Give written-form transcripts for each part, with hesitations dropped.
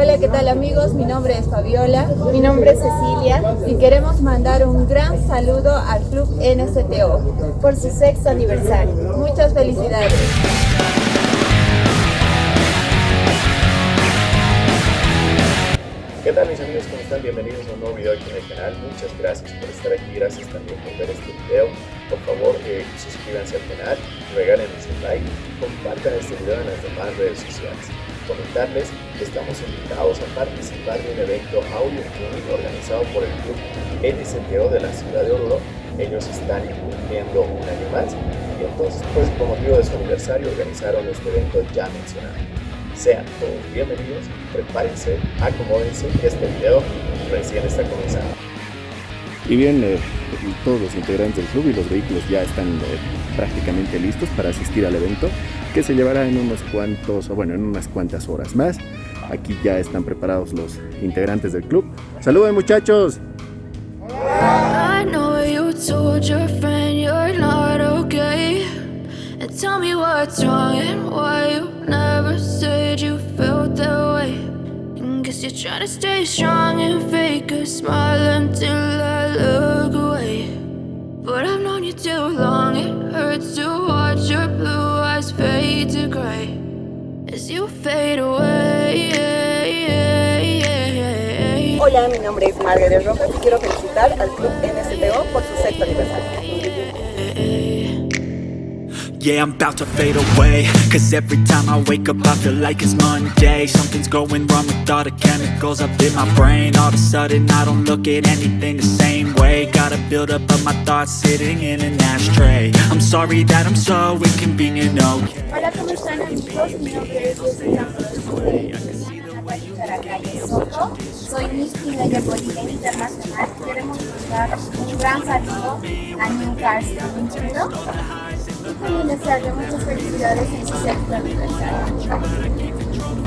Hola, ¿qué tal amigos? Mi nombre es Fabiola. Mi nombre es Cecilia Y queremos mandar un gran saludo al Club NSTO por su sexto aniversario. Muchas felicidades. ¿Qué tal mis amigos? ¿Cómo están? Bienvenidos a un nuevo video aquí en el canal. Muchas gracias por estar aquí, gracias también por ver este video. Por favor, suscríbanse al canal, regálenos un like y compartan este video en las demás redes sociales. Comentarles que estamos invitados a participar de un evento audio organizado por el Club NSTO de la ciudad de Oruro. Ellos están cumpliendo un año más y entonces pues con motivo de su aniversario organizaron este evento ya mencionado. Sean todos bienvenidos, prepárense, acomódense, que este video recién está comenzando. Y bien, todos los integrantes del club y los vehículos ya están prácticamente listos para asistir al evento, que se llevará en unos cuantos, en unas cuantas horas más. Aquí ya están preparados los integrantes del club. ¡Saluden, muchachos! I know you told your friend you're not okay, and tell me what's wrong and why you never said you felt that way. And guess you're trying to stay strong and fake a smile until I look away. But I've known you too long, it hurts to watch your blue eyes fade to gray as you fade away. Hola, mi nombre es Margaret Rojas y quiero felicitar al Club NSTO por su sexto aniversario. Yeah, I'm about to fade away, cause every time I wake up I feel like it's Monday. Something's going wrong with all the chemicals up in my brain. All of a sudden I don't look at anything the same way. Gotta build up of my thoughts sitting in an ashtray. I'm sorry that I'm so inconvenient, okay. Hola, ¿cómo están amigos? Mi nombre es Cecilia. Soy Miss Oruro Bolivia Internacional. Queremos mandar un gran saludo a Muchas, y también desearle muchas felicidades en su sexto aniversario.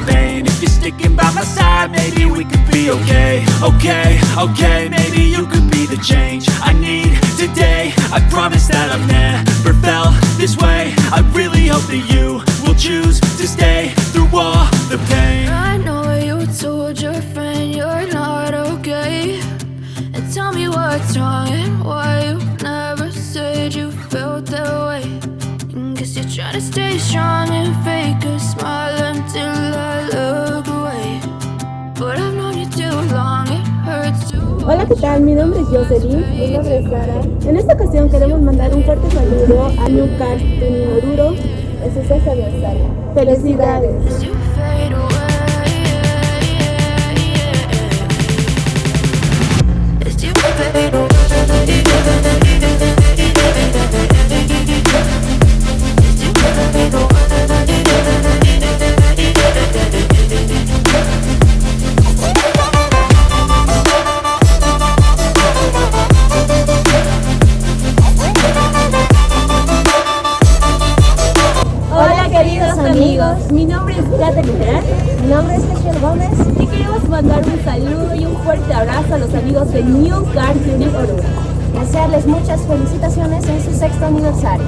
And if you're sticking by my side, maybe we could be okay. Okay, maybe you could be the change I need today. I promise that I've never felt this way. I really hope that you will choose to stay through all the pain. I know you told your friend you're not okay, and tell me what's wrong and why you never said you felt that way. And guess you're trying to stay strong and fake a smile until I look away. But I've known you too long, it hurts to. Hola, ¿qué tal? Mi nombre es Jocelyn. Mi nombre es Sara. En esta ocasión queremos mandar un fuerte saludo a Muchas en Oruro en su sexto aniversario. ¡Felicidades! As you fade away. As you fade away. Hola queridos amigos, mi nombre es Catherine. Mi nombre es Michelle Gómez y queremos mandar un saludo y un fuerte abrazo a los amigos de New Car Unit Oruro. Desearles muchas felicitaciones en su sexto aniversario.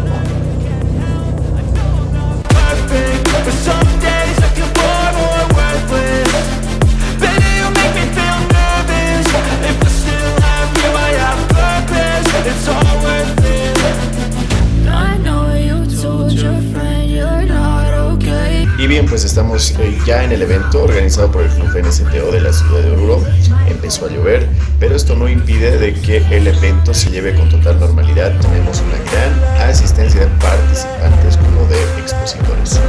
But some days I feel bored or worthless. Baby, you make me feel nervous. If I still have you, I have purpose. It's all worth it. I know you told your friend you're not okay. Y bien, pues estamos ya en el evento organizado por el Club NSTO de la ciudad de Oruro. Empezó a llover, pero esto no impide de que el evento se lleve con total normalidad. Tenemos una gran asistencia de participantes como de expositores.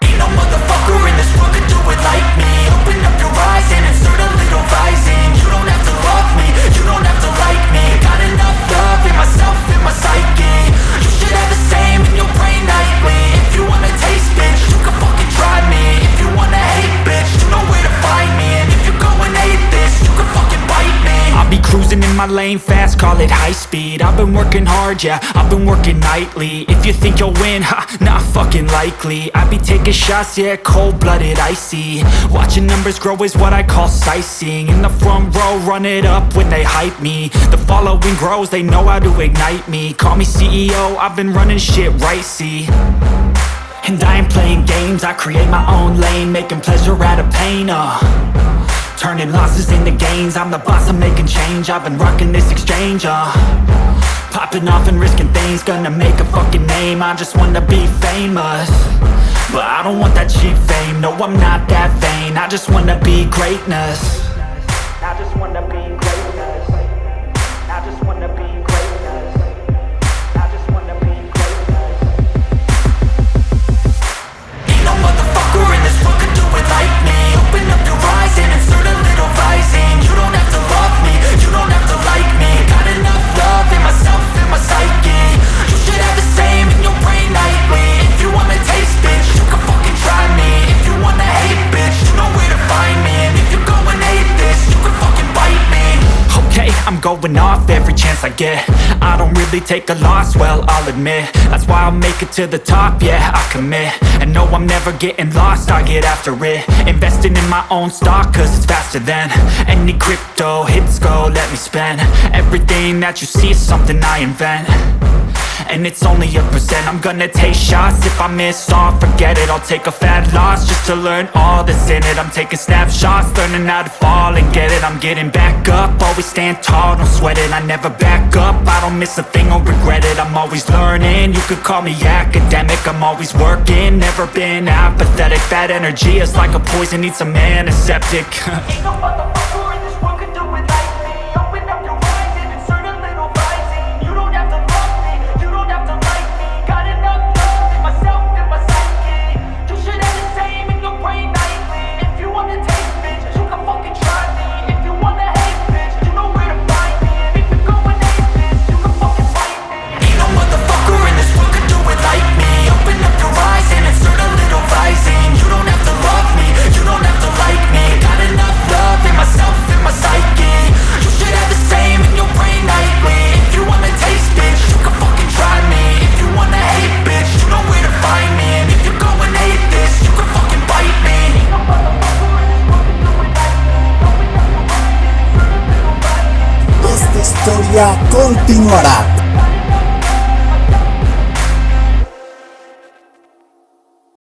Ain't no motherfucker in this world could do it like me. Open up your eyes and insert a little rising. You don't have to love me, you don't have to like me. Got enough love in myself, in my psyche. You should have the same in your brain nightly. If you wanna taste, bitch, you can fucking try me. If you wanna hate, bitch, you know where to find me. And if you're going hate this, you can fucking bite me. I'll be cruising in my lane fast, call it high speed. I've been working hard, yeah, I've been working nightly. If you think you'll win, ha, not fucking likely. I be taking shots, yeah, cold-blooded, icy. Watching numbers grow is what I call sightseeing. In the front row, run it up when they hype me. The following grows, they know how to ignite me. Call me CEO, I've been running shit right, see. And I ain't playing games, I create my own lane, making pleasure out of pain, turning losses into gains. I'm the boss, I'm making change. I've been rocking this exchange, popping off and risking things, gonna make a fucking name. I just wanna be famous, but I don't want that cheap fame. No, I'm not that vain. I just wanna be greatness. I just wanna be greatness. I just wanna be greatness. I just wanna be greatness. Ain't no motherfucker in this world could do it like me. Open up your eyes and insert a little rising. You don't have to love me, you don't have to like me. Got enough love in myself, in my psyche. You should have the same in your brain nightly. If you wanna taste, bitch, you can fucking try me. If you wanna hate, bitch, you know where to find me. And if you go and hate this, you can fucking bite me. Okay, I'm going off every chance I get. I don't really take a loss, well, I'll admit. That's why I'll make it to the top, yeah, I commit. And no, I'm never getting lost, I get after it. Investing in my own stock, cause it's faster than any crypto hits go, let me spend. Everything that you see is something I invent, and it's only a percent. I'm gonna take shots, if I miss all, forget it. I'll take a fat loss just to learn all that's in it. I'm taking snapshots, learning how to fall and get it. I'm getting back up, always stand tall, don't sweat it. I never back up, I don't miss a thing or regret it. I'm always learning, you could call me academic. I'm always working, never been apathetic. Bad energy is like a poison, needs some antiseptic. Ain't no motherfucker in this world could do it like me. Open up your eyes and insert a little rising. You don't have to love me, you don't have to like me. Got enough love in myself, in my psyche. You should have the same in your brain nightly. If you wanna taste, bitch, you can fucking try me. If you wanna hate, bitch, you know where to find me. And if you go and hate this, you can fucking fight me. Ain't no motherfucker in this world could do it like me. Open up your eyes and insert a little rising. You don't have to love me, you don't have to like me. Got enough love in myself, in my psyche. You should have the same in your brain nightly. If you wanna taste, bitch, you can fucking try me. If you wanna hate, bitch, you know where to find me. And if you go and hate this, you can fucking bite me. Ain't no motherfucker in this world could do it like me. Open up your eyes and insert a little rising. Esta historia continuará.